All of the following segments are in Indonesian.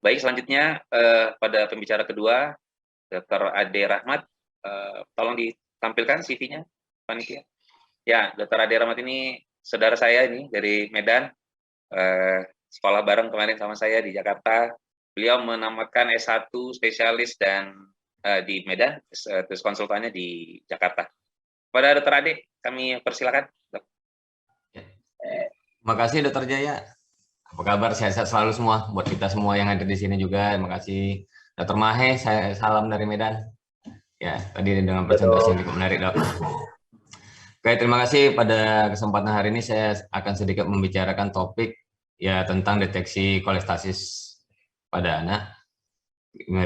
Baik, selanjutnya pada pembicara kedua, Dr. Ade Rahmat, tolong ditampilkan CV-nya, panitia. Ya, Dr. Ade Rahmat ini saudara saya ini dari Medan, sekolah bareng kemarin sama saya di Jakarta. Beliau menamatkan S1 spesialis dan di Medan, terus konsultannya di Jakarta. Pada Dr. Ade, kami persilakan. Terima kasih Dr. Jaya. Apa kabar? Sehat-sehat selalu semua buat kita semua yang hadir di sini juga. Terima kasih Dr. Mahe, saya salam dari Medan. Ya, tadi dengan presentasi yang cukup menarik, Dok. Oke, terima kasih. Pada kesempatan hari ini saya akan sedikit membicarakan topik ya tentang deteksi kolestasis pada anak.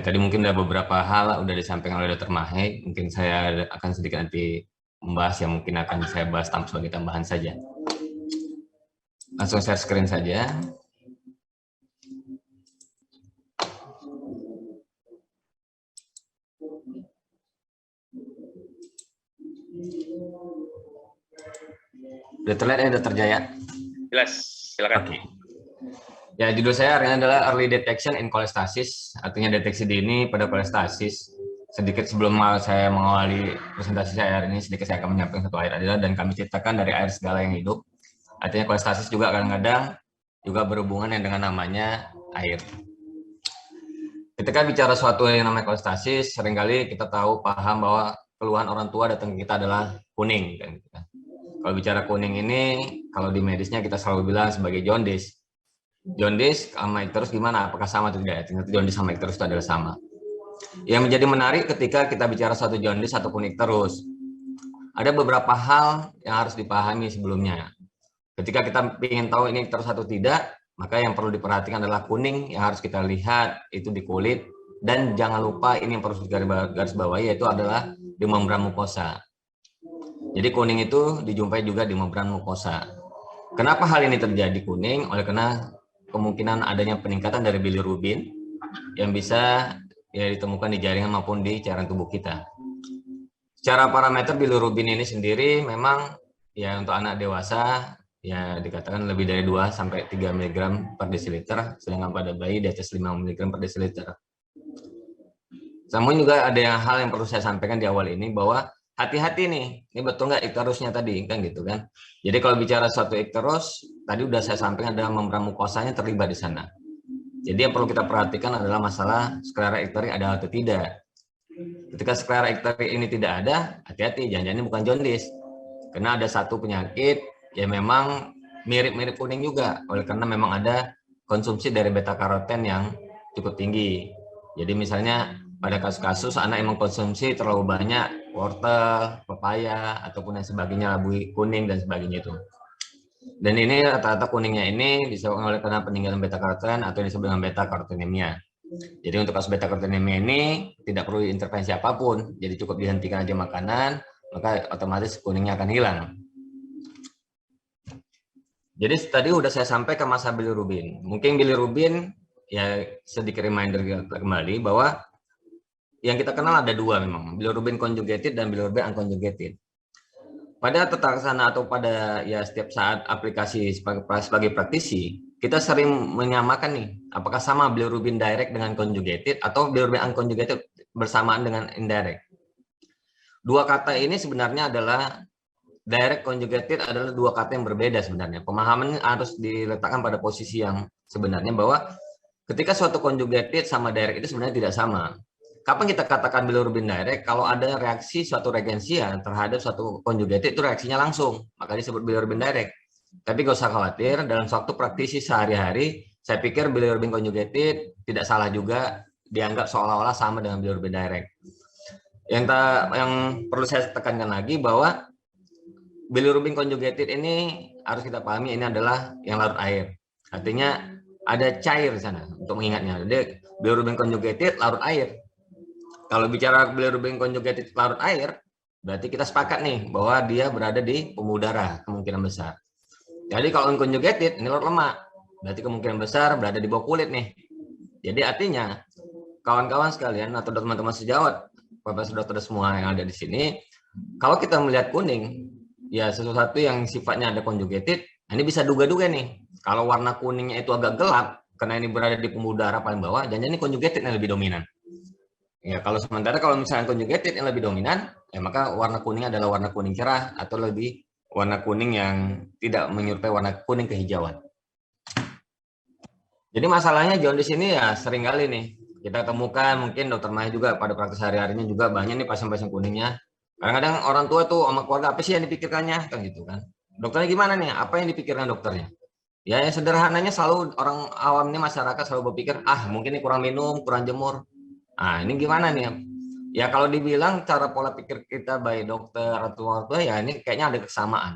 Tadi mungkin ada beberapa hal udah disampaikan oleh Dr. Mahe. Mungkin saya akan sedikit nanti membahas yang mungkin akan saya bahas sebagai tambahan saja. Langsung share screen saja. Udah terlihat ya Dr. Jaya? Jelas, silakan. Oke. Ya, judul saya hari ini adalah Early Detection in Cholestasis, artinya deteksi dini pada kolestasis. Sedikit sebelum saya mengawali presentasi saya hari ini, sedikit saya akan menyampaikan satu ayat adalah dan kami ciptakan dari air segala yang hidup. Artinya kolestasis juga kadang-kadang juga berhubungan dengan namanya air. Ketika bicara suatu yang namanya kolestasis, seringkali kita tahu paham bahwa keluhan orang tua datang ke kita adalah kuning. Kan. Kalau bicara kuning ini, kalau di medisnya kita selalu bilang sebagai jaundice. Jaundice sama icterus gimana? Apakah sama atau tidak? Ternyata jaundice sama icterus itu adalah sama. Yang menjadi menarik ketika kita bicara suatu jaundice ataupun icterus, ada beberapa hal yang harus dipahami sebelumnya. Ketika kita ingin tahu ini icterus atau tidak, maka yang perlu diperhatikan adalah kuning yang harus kita lihat itu di kulit, dan jangan lupa ini yang perlu garis bawahi yaitu adalah di membran mukosa. Jadi kuning itu dijumpai juga di membran mukosa. Kenapa hal ini terjadi kuning? Oleh karena kemungkinan adanya peningkatan dari bilirubin yang bisa ya ditemukan di jaringan maupun di cairan tubuh kita. Secara parameter bilirubin ini sendiri memang ya untuk anak dewasa ya dikatakan lebih dari 2 sampai 3 mg per desiliter, sedangkan pada bayi di atas 5 mg per desiliter. Namun juga ada hal yang perlu saya sampaikan di awal ini bahwa hati-hati nih, ini betul nggak icterusnya tadi kan gitu kan. Jadi kalau bicara suatu icterus, tadi udah saya sampaikan ada membran mukosanya terlibat di sana. Jadi yang perlu kita perhatikan adalah masalah sklera icteri ada atau tidak. Ketika sklera icteri ini tidak ada, hati-hati, jangan-jangan ini bukan jaundice. Karena ada satu penyakit yang memang mirip-mirip kuning juga, oleh karena memang ada konsumsi dari beta karoten yang cukup tinggi. Jadi misalnya pada kasus-kasus anak yang mengkonsumsi terlalu banyak wortel, pepaya, ataupun yang sebagainya, labu kuning dan sebagainya itu. Dan ini rata-rata kuningnya ini disebabkan oleh karena peninggalan beta karoten atau yang disebut dengan beta karotenemia. Jadi untuk kasus beta karotenemia ini tidak perlu intervensi apapun, jadi cukup dihentikan aja makanan, maka otomatis kuningnya akan hilang. Jadi tadi udah saya sampaikan masa bilirubin. Mungkin bilirubin ya sedikit reminder kembali bahwa yang kita kenal ada dua memang, bilirubin conjugated dan bilirubin unconjugated. Pada tata laksana atau pada ya setiap saat aplikasi sebagai praktisi, kita sering menyamakan nih, apakah sama bilirubin direct dengan conjugated atau bilirubin unconjugated bersamaan dengan indirect. Dua kata ini sebenarnya adalah direct conjugated adalah dua kata yang berbeda sebenarnya. Pemahaman harus diletakkan pada posisi yang sebenarnya bahwa ketika suatu conjugated sama direct itu sebenarnya tidak sama. Kapan kita katakan bilirubin direct? Kalau ada reaksi suatu reagensia terhadap suatu conjugated itu reaksinya langsung, maka disebut bilirubin direct. Tapi gak usah khawatir, dalam suatu praktisi sehari-hari, saya pikir bilirubin conjugated tidak salah juga dianggap seolah-olah sama dengan bilirubin direct. Yang perlu saya tekankan lagi bahwa bilirubin conjugated ini harus kita pahami ini adalah yang larut air. Artinya ada cair di sana untuk mengingatnya. Jadi bilirubin conjugated larut air. Kalau bicara bilirubin conjugated larut air, berarti kita sepakat nih bahwa dia berada di pembuluh darah kemungkinan besar. Jadi kalau unconjugated ini larut lemak, berarti kemungkinan besar berada di bawah kulit nih. Jadi artinya kawan-kawan sekalian atau teman-teman sejawat, Bapak Saudara semua yang ada di sini, kalau kita melihat kuning, ya sesuatu yang sifatnya ada conjugated, ini bisa duga-duga nih. Kalau warna kuningnya itu agak gelap, karena ini berada di pembuluh darah paling bawah, jangan ini conjugated yang lebih dominan. Ya, kalau sementara kalau misalnya conjugated yang lebih dominan, ya maka warna kuning adalah warna kuning cerah atau lebih warna kuning yang tidak menyerupai warna kuning kehijauan. Jadi masalahnya jaundice ini ya sering kali nih kita temukan, mungkin dokter Maya juga pada praktek sehari-harinya juga banyak nih pasien-pasien kuningnya. Kadang-kadang orang tua tuh sama keluarga apa sih yang dipikirkannya kan gitu kan. Dokternya gimana nih? Apa yang dipikirkan dokternya? Ya yang sederhananya selalu orang awam ini masyarakat selalu berpikir, ah mungkin ini kurang minum, kurang jemur. Nah ini gimana nih? Ya kalau dibilang cara pola pikir kita baik dokter atau orang tua ya ini kayaknya ada kesamaan.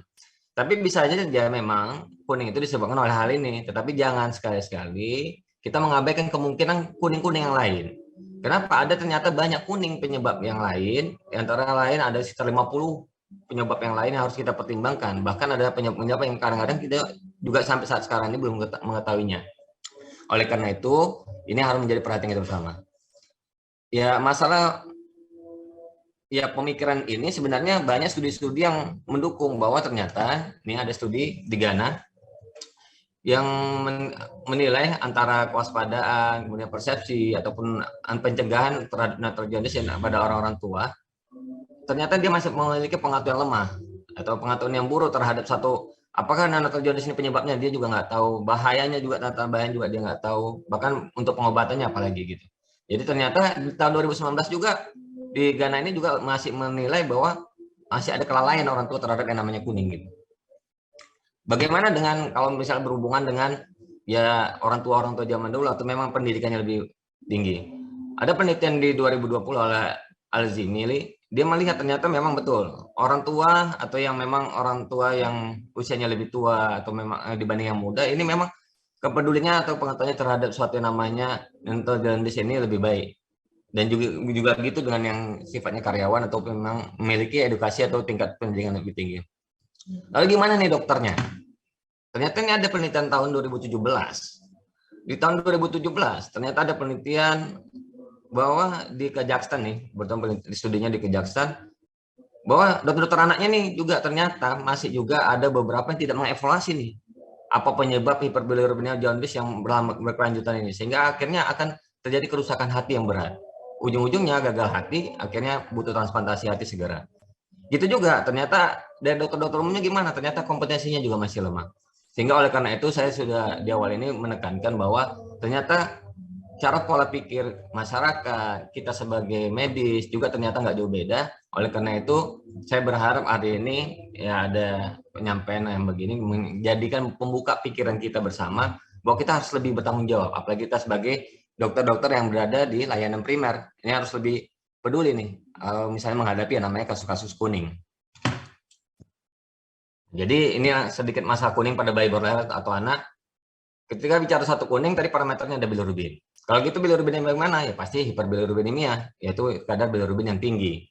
Tapi bisa aja ya memang kuning itu disebabkan oleh hal ini. Tetapi jangan sekali-sekali kita mengabaikan kemungkinan kuning-kuning yang lain. Kenapa? Ada ternyata banyak kuning penyebab yang lain. Di antara lain ada sekitar 50 penyebab yang lain yang harus kita pertimbangkan. Bahkan ada penyebab-penyebab yang kadang-kadang kita juga sampai saat sekarang ini belum mengetahuinya. Oleh karena itu, ini harus menjadi perhatian kita bersama. Ya, masalah ya pemikiran ini sebenarnya banyak studi-studi yang mendukung bahwa ternyata ini ada studi di Ghana yang menilai antara kewaspadaan, kemudian persepsi ataupun pencegahan terhadap neonatal jaundice pada orang-orang tua. Ternyata dia masih memiliki pengetahuan lemah atau pengetahuan yang buruk terhadap satu apakah neonatal jaundice ini penyebabnya, dia juga nggak tahu, bahayanya juga, tata bahayanya juga dia nggak tahu, bahkan untuk pengobatannya apalagi gitu. Jadi ternyata di tahun 2019 juga di Ghana ini juga masih menilai bahwa masih ada kelalaian orang tua terhadap yang namanya kuning gitu. Bagaimana dengan kalau misalnya berhubungan dengan ya orang tua zaman dulu atau memang pendidikannya lebih tinggi? Ada penelitian di 2020 oleh Alzimili, dia melihat ternyata memang betul orang tua atau yang memang orang tua yang usianya lebih tua atau memang dibanding yang muda ini memang kepeduliannya atau pengetahuannya terhadap suatu yang namanya neonatal jaundice ini lebih baik. Dan juga gitu dengan yang sifatnya karyawan atau memang memiliki edukasi atau tingkat pendidikan lebih tinggi. Lalu gimana nih dokternya? Ternyata ini ada penelitian tahun 2017. Di tahun 2017 ternyata ada penelitian bahwa di Kazakhstan nih, betul studinya di Kazakhstan, bahwa dokter-dokter anaknya nih juga ternyata masih juga ada beberapa yang tidak mengevaluasi nih apa penyebab hiperbilirubinemia jaundice yang berkelanjutan ini, sehingga akhirnya akan terjadi kerusakan hati yang berat. Ujung-ujungnya gagal hati, akhirnya butuh transplantasi hati segera. Gitu juga ternyata dari dokter-dokter umumnya gimana? Ternyata kompetensinya juga masih lemah. Sehingga oleh karena itu saya sudah di awal ini menekankan bahwa ternyata cara pola pikir masyarakat, kita sebagai medis juga ternyata nggak jauh beda. Oleh karena itu saya berharap hari ini ya ada penyampaian yang begini menjadikan pembuka pikiran kita bersama bahwa kita harus lebih bertanggung jawab. Apalagi kita sebagai dokter-dokter yang berada di layanan primer, ini harus lebih peduli nih misalnya menghadapi yang namanya kasus-kasus kuning. Jadi ini sedikit masalah kuning pada bayi baru atau anak. Ketika bicara satu kuning, tadi parameternya ada bilirubin. Kalau gitu bilirubin yang bagaimana? Ya pasti hiperbilirubinemia, yaitu kadar bilirubin yang tinggi.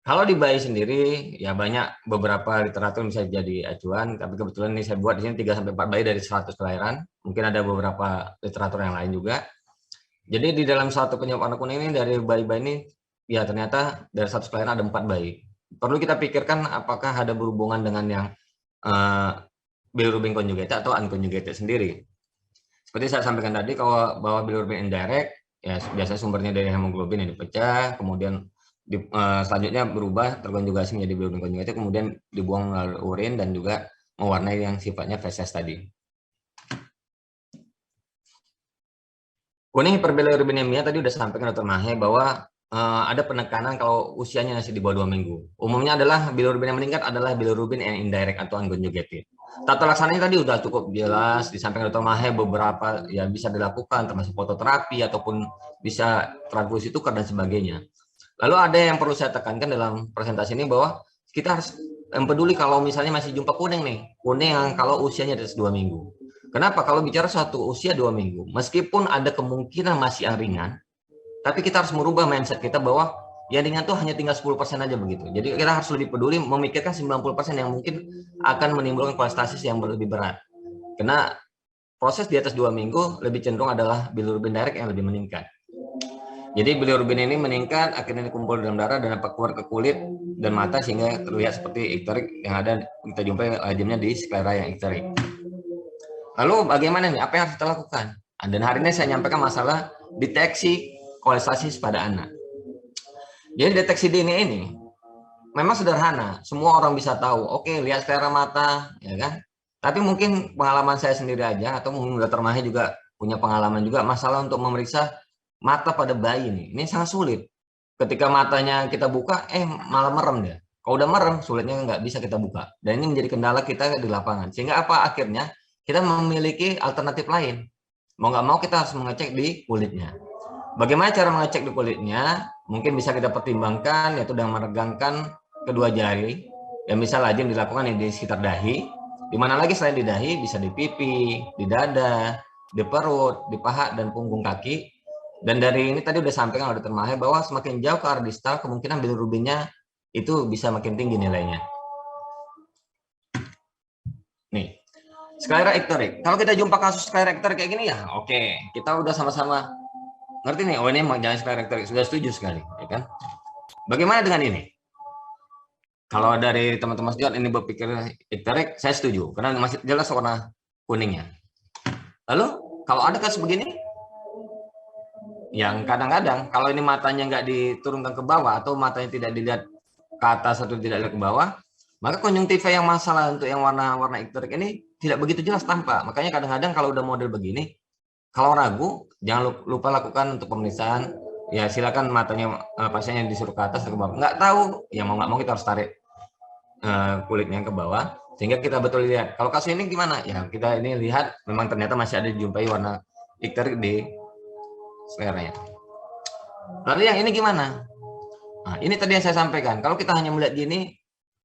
Kalau di bayi sendiri, ya banyak beberapa literatur bisa jadi acuan, tapi kebetulan ini saya buat di sini 3-4 bayi dari 100 kelahiran. Mungkin ada beberapa literatur yang lain juga. Jadi di dalam satu penyebab anak kuning ini dari bayi-bayi ini, ya ternyata dari 100 kelahiran ada 4 bayi. Perlu kita pikirkan apakah ada berhubungan dengan yang bilirubin conjugated atau unconjugated sendiri. Seperti saya sampaikan tadi, kalau bahwa bilirubin indirect, ya biasanya sumbernya dari hemoglobin yang dipecah, kemudian selanjutnya berubah terkonjugasi menjadi bilirubin conjugated, kemudian dibuang melalui urin dan juga mewarnai yang sifatnya feses tadi. Kuning hiperbilirubinemia tadi udah sampaikan Dr. Mahe bahwa ada penekanan kalau usianya masih di bawah 2 minggu. Umumnya adalah bilirubin yang meningkat adalah bilirubin yang indirect atau unconjugated. Tata laksananya tadi udah cukup jelas disampaikan Dr. Mahe, beberapa ya bisa dilakukan termasuk fototerapi ataupun bisa transfusi tukar dan sebagainya. Lalu ada yang perlu saya tekankan dalam presentasi ini bahwa kita harus peduli kalau misalnya masih jumpa kuning nih, kuning yang kalau usianya di atas 2 minggu. Kenapa? Kalau bicara satu usia 2 minggu, meskipun ada kemungkinan masih yang ringan, tapi kita harus merubah mindset kita bahwa yang ringan tuh hanya tinggal 10% aja begitu. Jadi kita harus lebih peduli memikirkan 90% yang mungkin akan menimbulkan kolestasis yang lebih berat. Karena proses di atas 2 minggu lebih cenderung adalah bilirubin direct yang lebih meningkat. Jadi bilirubin ini meningkat, akhirnya dikumpul dalam darah dan dapat keluar ke kulit dan mata sehingga terlihat seperti ikterik yang ada kita jumpai lazimnya di sklera yang ikterik. Lalu bagaimana nih? Apa yang harus kita lakukan? Dan hari ini saya nyampaikan masalah deteksi kolestasis pada anak. Jadi deteksi dini ini memang sederhana, semua orang bisa tahu. Oke, lihat selera mata, ya kan? Tapi mungkin pengalaman saya sendiri aja, atau mungkin Dr. Mahe juga punya pengalaman juga masalah untuk memeriksa mata pada bayi nih. Ini sangat sulit. Ketika matanya kita buka, malah merem dia. Kalau udah merem, sulitnya nggak bisa kita buka. Dan ini menjadi kendala kita di lapangan. Sehingga apa akhirnya? Kita memiliki alternatif lain. Mau nggak mau kita harus mengecek di kulitnya. Bagaimana cara mengecek di kulitnya? Mungkin bisa kita pertimbangkan, yaitu dengan meregangkan kedua jari. Yang bisa lazim dilakukan di sekitar dahi. Di mana lagi selain di dahi, bisa di pipi, di dada, di perut, di paha, dan punggung kaki. Dan dari ini tadi udah sampaikan oleh Dr. Mahe bahwa semakin jauh ke arah distal, kemungkinan bilirubinnya itu bisa makin tinggi nilainya. Nih, sklera ikterik. Kalau kita jumpa kasus sklera ikterik kayak gini ya, oke, kita udah sama-sama ngerti nih. Oh, ini jangan sklera ikterik, sudah setuju sekali, ya kan? Bagaimana dengan ini? Kalau dari teman-teman sejawat ini berpikir ikterik, saya setuju karena masih jelas warna kuningnya. Lalu kalau ada kasus begini, yang kadang-kadang kalau ini matanya nggak diturunkan ke bawah atau matanya tidak dilihat ke atas atau tidak dilihat ke bawah, maka konjungtiva yang masalah untuk yang warna-warna ikterik ini tidak begitu jelas tampak. Makanya kadang-kadang kalau udah model begini, kalau ragu jangan lupa lakukan untuk pemeriksaan. Ya silakan matanya pasiennya disuruh ke atas atau ke bawah. Nggak tahu, ya mau nggak mau kita harus tarik kulitnya ke bawah sehingga kita betul lihat. Kalau kasus ini gimana? Ya kita ini lihat memang ternyata masih ada dijumpai warna ikterik di skleranya. Lalu yang ini gimana? Nah, ini tadi yang saya sampaikan. Kalau kita hanya melihat gini,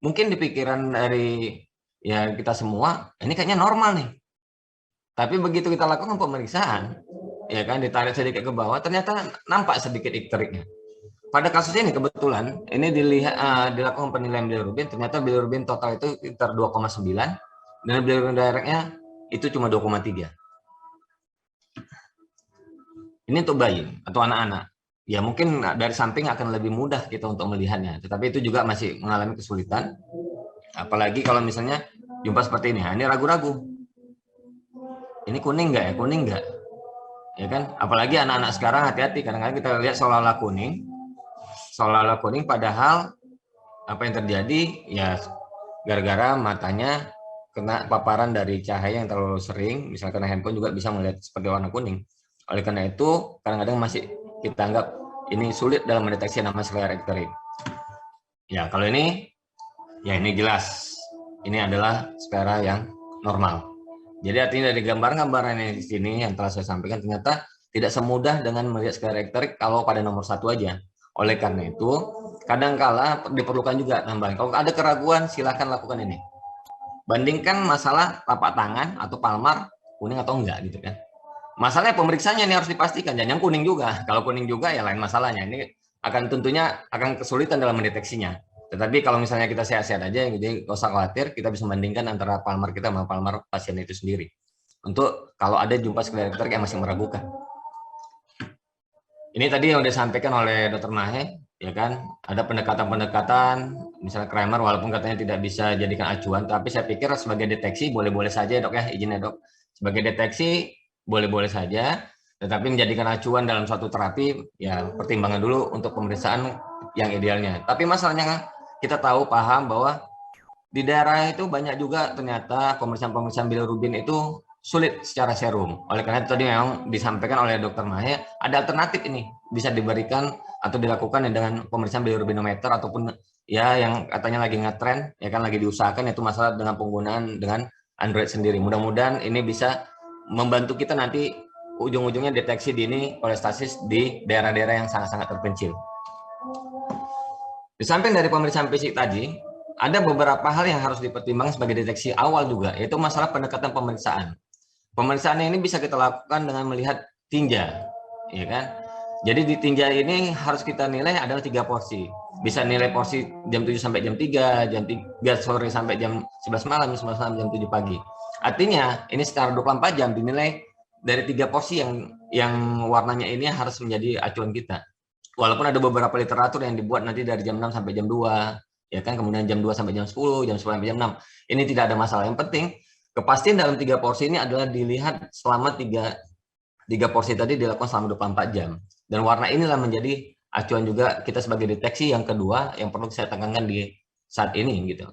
mungkin di pikiran dari ya kita semua, ini kayaknya normal nih. Tapi begitu kita lakukan pemeriksaan, ya kan ditarik sedikit ke bawah, ternyata nampak sedikit ikteriknya. Pada kasus ini kebetulan ini dilakukan penilaian bilirubin, ternyata bilirubin total itu sekitar 2,9 dan bilirubin direknya itu cuma 2,3. Ini untuk bayi atau anak-anak. Ya mungkin dari samping akan lebih mudah kita untuk melihatnya, tetapi itu juga masih mengalami kesulitan. Apalagi kalau misalnya jumpa seperti ini. Nah, ini ragu-ragu. Ini kuning nggak ya? Kuning nggak? Ya kan? Apalagi anak-anak sekarang hati-hati. Kadang-kadang kita lihat seolah-olah kuning, padahal apa yang terjadi ya gara-gara matanya kena paparan dari cahaya yang terlalu sering, misalkan handphone juga bisa melihat seperti warna kuning. Oleh karena itu kadang-kadang masih kita anggap ini sulit dalam mendeteksi nama sklera ikterik. Ya kalau ini ya ini jelas ini adalah sklera yang normal. Jadi artinya dari gambar-gambaran yang di sini yang telah saya sampaikan ternyata tidak semudah dengan melihat sklera ikterik kalau pada nomor 1 aja. Oleh karena itu, kadangkala diperlukan juga tambahan. Kalau ada keraguan, silahkan lakukan ini. Bandingkan masalah telapak tangan atau palmar, kuning atau enggak gitu kan. Masalahnya pemeriksaannya ini harus dipastikan, jangan kuning juga. Kalau kuning juga ya lain masalahnya. Ini tentunya akan kesulitan dalam mendeteksinya. Tetapi kalau misalnya kita sehat-sehat aja, jadi nggak usah khawatir, kita bisa membandingkan antara palmar kita sama palmar pasien itu sendiri. Untuk kalau ada jumpa sklera ikterik yang masih meragukan. Ini tadi yang sudah disampaikan oleh Dr. Mahe, ya kan? Ada pendekatan-pendekatan, misalnya Kramer, walaupun katanya tidak bisa jadikan acuan, tapi saya pikir sebagai deteksi boleh-boleh saja, dok ya, izin ya dok. Sebagai deteksi boleh-boleh saja, tetapi menjadikan acuan dalam suatu terapi, ya pertimbangan dulu untuk pemeriksaan yang idealnya. Tapi masalahnya kita tahu, paham bahwa di daerah itu banyak juga ternyata pemeriksaan-pemeriksaan bilirubin itu sulit secara serum. Oleh karena itu tadi memang disampaikan oleh Dr. Mahe, ada alternatif ini bisa diberikan atau dilakukan dengan pemeriksaan bilirubinometer ataupun ya yang katanya lagi ngetren, ya kan lagi diusahakan itu masalah dengan penggunaan dengan Android sendiri. Mudah-mudahan ini bisa membantu kita nanti ujung-ujungnya deteksi dini kolestasis di daerah-daerah yang sangat-sangat terpencil. Di samping dari pemeriksaan fisik tadi, ada beberapa hal yang harus dipertimbangkan sebagai deteksi awal juga, yaitu masalah pendekatan pemeriksaan. Pemeriksaan ini bisa kita lakukan dengan melihat tinja, ya kan? Jadi di tinja ini harus kita nilai adalah 3 porsi. Bisa nilai porsi jam 7 sampai jam 3, jam 3 sore sampai jam 11 malam, 11 malam jam 7 pagi. Artinya ini secara 24 jam dinilai dari 3 porsi yang warnanya ini harus menjadi acuan kita. Walaupun ada beberapa literatur yang dibuat nanti dari jam 6 sampai jam 2, ya kan, kemudian jam 2 sampai jam 10, jam 10 sampai jam 6. Ini tidak ada masalah. Yang penting Kepastian dalam 3 porsi ini adalah dilihat selama 3 porsi tadi dilakukan selama 24 jam. Dan warna inilah menjadi acuan juga kita sebagai deteksi yang kedua yang perlu saya tekankan di saat ini gitu.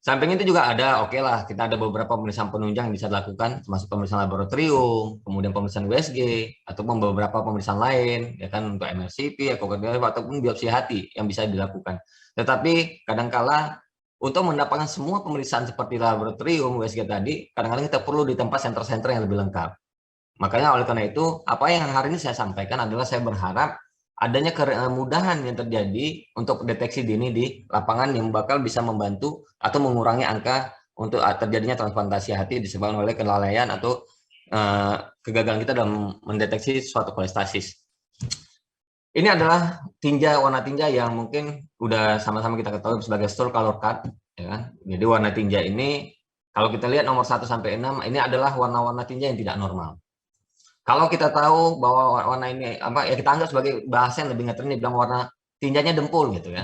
Samping itu juga ada, oke lah, kita ada beberapa pemeriksaan penunjang yang bisa dilakukan, termasuk pemeriksaan laboratorium, kemudian pemeriksaan USG, ataupun beberapa pemeriksaan lain, ya kan, untuk MRCP, ekokardiografi, ataupun biopsi hati yang bisa dilakukan. Tetapi kadangkala untuk mendapatkan semua pemeriksaan seperti laboratorium, USG tadi, kadang-kadang kita perlu di tempat center-center yang lebih lengkap. Makanya oleh karena itu, apa yang hari ini saya sampaikan adalah saya berharap adanya kemudahan yang terjadi untuk deteksi dini di lapangan yang bakal bisa membantu atau mengurangi angka untuk terjadinya transplantasi hati disebabkan oleh kelalaian atau kegagalan kita dalam mendeteksi suatu kolestasis. Ini adalah tinja, warna tinja yang mungkin udah sama-sama kita ketahui sebagai stool color card, ya kan? Jadi warna tinja ini kalau kita lihat nomor 1 sampai 6 ini adalah warna-warna tinja yang tidak normal. Kalau kita tahu bahwa warna ini apa ya, kita anggap sebagai bahasa yang lebih ngetren bilang warna tinjanya dempul gitu ya.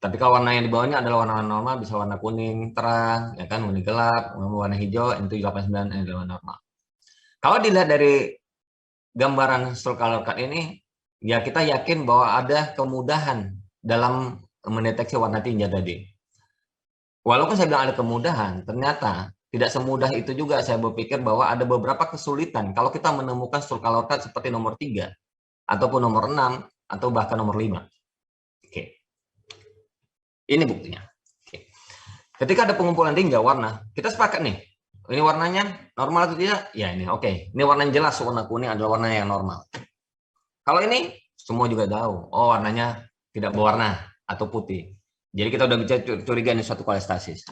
Tapi kalau warna yang di bawahnya adalah warna normal, bisa warna kuning terang, ya kan, kuning gelap, warna hijau, itu 89 adalah warna normal. Kalau dilihat dari gambaran stool color card ini, ya kita yakin bahwa ada kemudahan dalam mendeteksi warna tinja tadi. Walaupun saya bilang ada kemudahan, ternyata tidak semudah itu juga. Saya berpikir bahwa ada beberapa kesulitan kalau kita menemukan stool color card seperti nomor 3, ataupun nomor 6, atau bahkan nomor 5. Oke. Ini buktinya. Oke. Ketika ada pengumpulan tinja warna, kita sepakat nih, ini warnanya normal atau tidak? Ya ini, oke. Ini warna yang jelas, warna kuning adalah warna yang normal. Kalau ini, semua juga tahu, oh warnanya tidak berwarna atau putih. Jadi kita udah bisa curiga ini suatu kolestasis.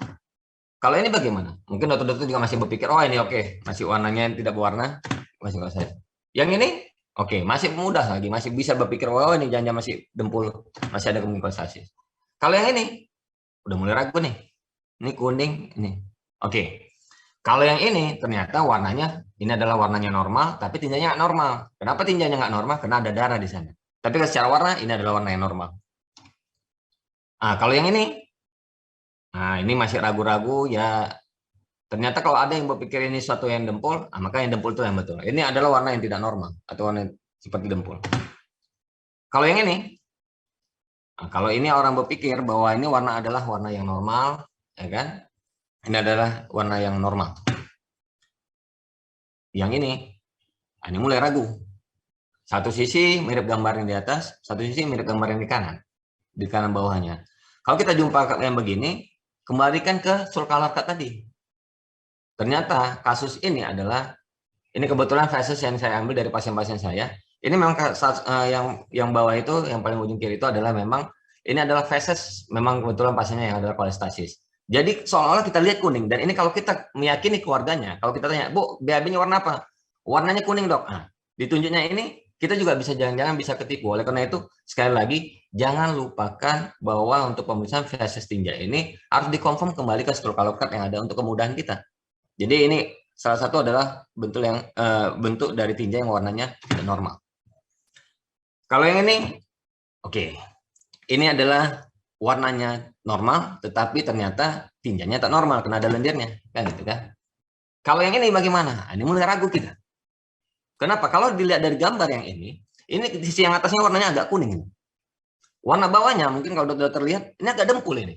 Kalau ini bagaimana? Mungkin dokter-dokter juga masih berpikir, oh ini oke, masih warnanya tidak berwarna, masih kolestasis. Yang ini, oke, masih mudah lagi, masih bisa berpikir, oh ini jangan masih dempul, masih ada kemungkinan kolestasis. Kalau yang ini, udah mulai ragu nih. Ini kuning, ini. Oke. Kalau yang ini, ternyata warnanya, ini adalah warnanya normal, tapi tinjanya nggak normal. Kenapa tinjanya nggak normal? Karena ada darah di sana. Tapi secara warna, ini adalah warna yang normal. Nah, kalau yang ini, nah ini masih ragu-ragu, ya ternyata kalau ada yang berpikir ini suatu yang dempul, maka yang dempul itu yang betul. Ini adalah warna yang tidak normal, atau warna seperti dempul. Kalau yang ini, nah, kalau ini orang berpikir bahwa ini warna adalah warna yang normal, ya kan? Ini adalah warna yang normal. Yang ini mulai ragu. Satu sisi mirip gambar yang di atas, satu sisi mirip gambar yang di kanan bawahnya. Kalau kita jumpa yang begini, kembalikan ke stool color card tadi. Ternyata kasus ini adalah, ini kebetulan fases yang saya ambil dari pasien-pasien saya. Ini memang yang bawah itu, yang paling ujung kiri itu adalah memang, ini adalah fases, memang kebetulan pasiennya yang adalah kolestasis. Jadi seolah-olah kita lihat kuning, dan ini kalau kita meyakini keluarganya, kalau kita tanya, Bu, BAB-nya warna apa? Warnanya kuning dok. Nah, ditunjuknya ini, kita juga bisa jangan-jangan bisa ketipu. Oleh karena itu, sekali lagi, jangan lupakan bahwa untuk pemeriksaan fases tinja ini harus dikonfirm kembali ke stool color card yang ada untuk kemudahan kita. Jadi ini salah satu adalah bentuk dari tinja yang warnanya normal. Kalau yang ini, oke, ini adalah warnanya normal, tetapi ternyata tinjanya tak normal karena ada lendirnya, kan gitu kan? Kalau yang ini bagaimana? Ini mulai ragu kita. Kenapa? Kalau dilihat dari gambar yang ini di sisi yang atasnya warnanya agak kuning. Warna bawahnya mungkin kalau dokter lihat ini agak dempul ini.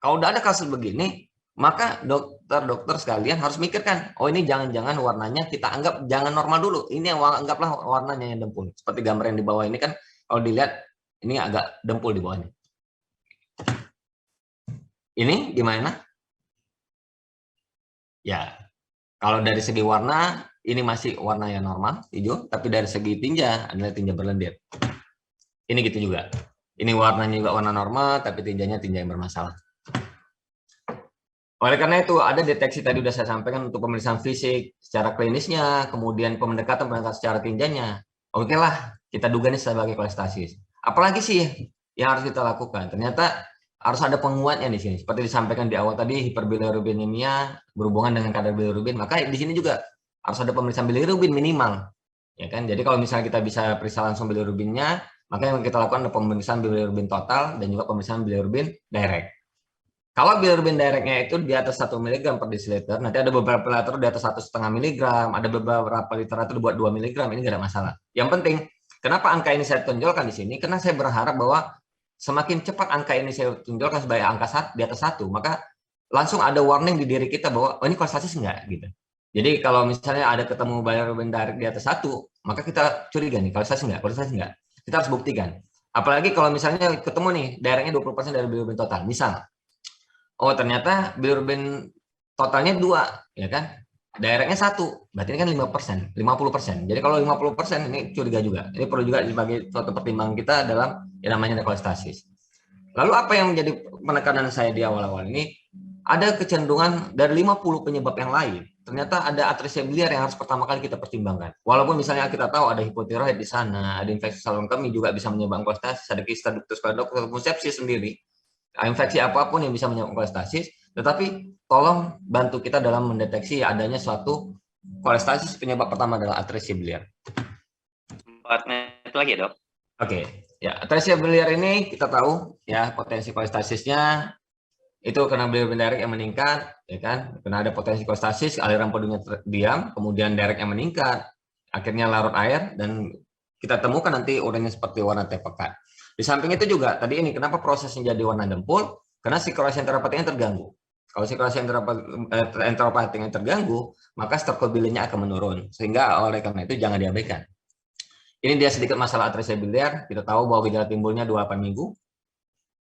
Kalau udah ada kasus begini, maka dokter-dokter sekalian harus mikirkan, oh ini jangan-jangan warnanya kita anggap jangan normal dulu. Ini yang anggaplah warnanya yang dempul. Seperti gambar yang di bawah ini kan, kalau dilihat ini agak dempul di bawahnya. Ini gimana? Ya, kalau dari segi warna, ini masih warna yang normal, hijau, tapi dari segi tinja adalah tinja berlendir. Ini gitu juga. Ini warnanya juga warna normal, tapi tinjanya tinja yang bermasalah. Oleh karena itu, ada deteksi tadi sudah saya sampaikan untuk pemeriksaan fisik, secara klinisnya, kemudian pendekatan secara tinjanya. Oke lah, kita duga ini sebagai kolestasis. Apalagi sih yang harus kita lakukan? Ternyata harus ada penguatnya di sini. Seperti disampaikan di awal tadi, hiperbilirubinemia berhubungan dengan kadar bilirubin, maka di sini juga harus ada pemeriksaan bilirubin minimal. Ya kan? Jadi kalau misalnya kita bisa periksa langsung bilirubinnya, maka yang kita lakukan adalah pemeriksaan bilirubin total dan juga pemeriksaan bilirubin direct. Kalau bilirubin directnya itu di atas 1 mg per desiliter, nanti ada beberapa literatur di atas 1,5 mg, ada beberapa literatur buat 2 mg, ini nggak ada masalah. Yang penting, kenapa angka ini saya tonjolkan di sini? Karena saya berharap bahwa semakin cepat angka ini saya tonjolkan sebagai angka di atas 1, maka langsung ada warning di diri kita bahwa oh, ini kolestasis enggak gitu. Jadi kalau misalnya ada ketemu bilirubin direct di atas 1, maka kita curiga nih kolestasis enggak. Kita harus buktikan. Apalagi kalau misalnya ketemu nih directnya 20% dari bilirubin total, misal oh ternyata bilirubin totalnya 2, ya kan? Directnya 1, berarti ini kan 5%, 50%. Jadi kalau 50% ini curiga juga. Ini perlu juga sebagai suatu pertimbangan kita dalam yang namanya kolestasis. Lalu apa yang menjadi penekanan saya di awal-awal ini? Ada kecenderungan dari 50 penyebab yang lain. Ternyata ada atresia biliar yang harus pertama kali kita pertimbangkan. Walaupun misalnya kita tahu ada hipotiroid di sana, ada infeksi saluran kemih juga bisa menyebabkan kolestasis, ada kista ductus paradoxus sepsis sendiri. Infeksi apapun yang bisa menyebabkan kolestasis, tetapi tolong bantu kita dalam mendeteksi adanya suatu kolestasis. Penyebab pertama adalah atresia biliar. 4 menit lagi ya, Dok? Oke, ya atresia biliar ini kita tahu ya potensi kolestasisnya itu karena bilirubin direct yang meningkat, ya kan? Karena ada potensi kolestasis, aliran pedunya diam, kemudian direct yang meningkat, akhirnya larut air, dan kita temukan nanti urinnya seperti warna teh pekat. Di samping itu juga tadi ini kenapa prosesnya jadi warna dempul? Karena sirkulasi enteropatinya terganggu. Kalau sirkulasi enteropatinya terganggu, maka sterkobilinnya akan menurun. Sehingga oleh karena itu jangan diabaikan. Ini dia sedikit masalah atresia biliar. Kita tahu bahwa gejala timbulnya 28 minggu.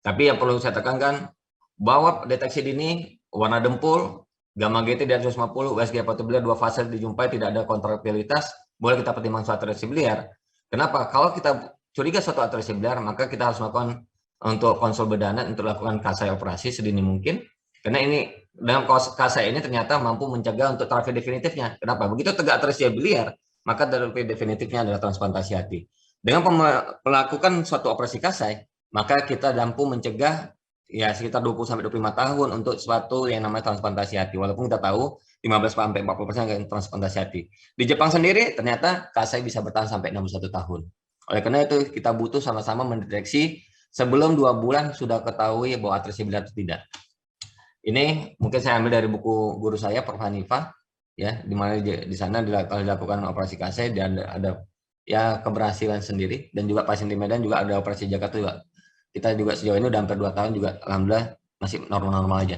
Tapi yang perlu saya tekankan bahwa deteksi dini warna dempul, gamma GT di atas 50, USG hepatobiliar 2 fase dijumpai, tidak ada kontraktilitas, boleh kita pertimbangkan suatu atresia biliar. Kenapa? Kalau kita curiga suatu atresia biliar, maka kita harus melakukan untuk konsul bedana untuk lakukan kasai operasi sedini mungkin. Karena ini dalam kasai ini ternyata mampu mencegah untuk terapi definitifnya. Kenapa? Begitu tegak atresia biliar, maka terapi definitifnya adalah transplantasi hati. Dengan melakukan suatu operasi kasai, maka kita mampu mencegah ya sekitar 20-25 tahun untuk suatu yang namanya transplantasi hati. Walaupun kita tahu 15-40% transplantasi hati. Di Jepang sendiri ternyata kasai bisa bertahan sampai 61 tahun. Oleh karena itu kita butuh sama-sama mendeteksi sebelum 2 bulan sudah ketahui bahwa atresia biliar atau tidak. Ini mungkin saya ambil dari buku guru saya, Prof. Hanifah, ya, di mana di sana dilakukan operasi kasai dan ada ya keberhasilan sendiri, dan juga pasien di Medan juga ada operasi Jakarta juga. Kita juga sejauh ini udah hampir 2 tahun juga alhamdulillah masih normal-normal aja.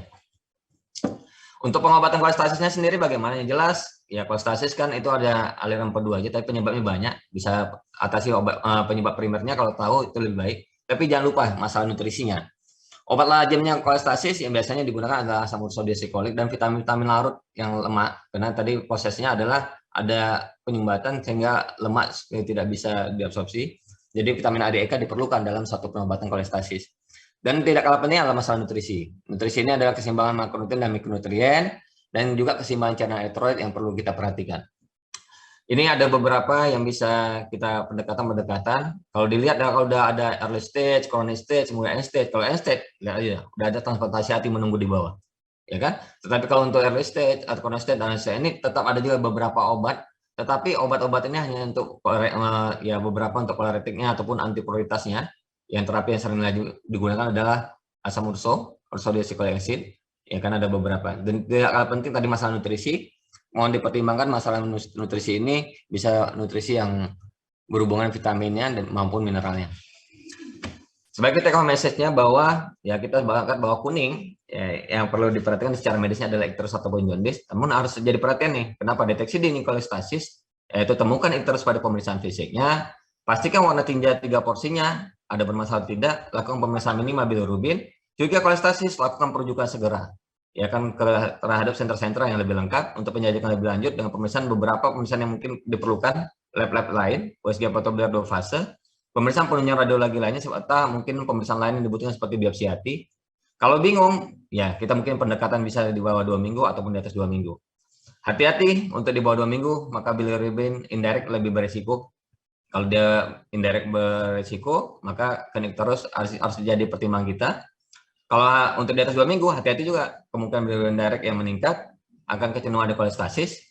Untuk pengobatan kolestasisnya sendiri bagaimana? Yang jelas ya kolestasis kan itu ada aliran empedu aja, tapi penyebabnya banyak. Bisa atasi penyebab primernya kalau tahu itu lebih baik. Tapi jangan lupa masalah nutrisinya. Obat lazimnya kolestasis yang biasanya digunakan adalah asam ursoh desiklorik dan vitamin-vitamin larut yang lemak. Karena tadi prosesnya adalah ada penyumbatan sehingga lemak tidak bisa diabsorpsi. Jadi vitamin A, D, E, K diperlukan dalam satu pengobatan kolestasis. Dan tidak kalah penting adalah masalah nutrisi. Nutrisi ini adalah keseimbangan makronutrien dan mikronutrien, dan juga keseimbangan cairan elektrolit yang perlu kita perhatikan. Ini ada beberapa yang bisa kita pendekatan. Kalau dilihat kalau udah ada early stage, chronic stage, kemudian end stage. Kalau end stage, lihat aja, udah ada transplantasi hati menunggu di bawah, ya kan? Tetapi kalau untuk early stage atau chronic stage dan ini tetap ada juga beberapa obat. Tetapi obat-obat ini hanya untuk ya beberapa untuk koleritiknya ataupun antiprioritasnya. Yang terapi yang sering digunakan adalah asam ursoh desiklorik acid, ya kan ada beberapa. Dan tidak kalah penting tadi masalah nutrisi. Mohon dipertimbangkan masalah nutrisi ini bisa nutrisi yang berhubungan vitaminnya dan maupun mineralnya. Sebagai take home message-nya bahwa ya kita sepakat bahwa kuning ya, yang perlu diperhatikan secara medisnya adalah icterus ataupun jaundice. Namun harus jadi perhatian nih, kenapa deteksi dini kolestasis? Yaitu temukan icterus pada pemeriksaan fisiknya, pastikan warna tinja 3 porsinya ada bermasalah tidak, lakukan pemeriksaan minimal bilirubin, juga kolestasis lakukan perujukan segera. Ya kan terhadap sentra-sentra yang lebih lengkap untuk penyelidikan lebih lanjut dengan beberapa pemeriksaan yang mungkin diperlukan lab-lab lain, USG hepatobiliar 2 fase. Pemeriksaan penunjang radiologi lainnya serta mungkin pemeriksaan lain yang dibutuhkan seperti biopsi hati. Kalau bingung, ya kita mungkin pendekatan bisa di bawah 2 minggu ataupun di atas 2 minggu. Hati-hati untuk di bawah 2 minggu, maka bilirubin indirect lebih berisiko. Kalau dia indirect berisiko, maka terus harus jadi pertimbangan kita. Kalau untuk di atas 2 minggu, hati-hati juga kemungkinan bilirubin indirect yang meningkat akan kecenderungan ada kolestasis.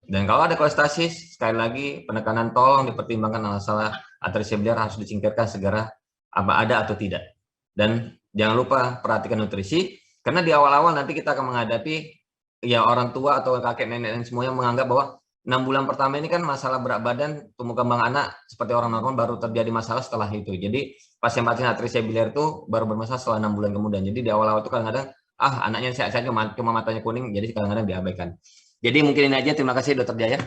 Dan kalau ada kolestasis, sekali lagi penekanan tolong dipertimbangkan masalah atresia biliar harus disingkirkan segera apa ada atau tidak. Dan jangan lupa perhatikan nutrisi. Karena di awal-awal nanti kita akan menghadapi ya orang tua atau kakek nenek dan semuanya menganggap bahwa 6 bulan pertama ini kan masalah berat badan, tumbuh kembang anak seperti orang normal, baru terjadi masalah setelah itu. Jadi pasien-pasien atresia biliar itu baru bermasalah setelah 6 bulan kemudian. Jadi di awal-awal itu kadang-kadang anaknya sehat-sehat cuma matanya kuning, jadi kadang-kadang diabaikan. Jadi mungkin ini aja, terima kasih Dokter Jaya.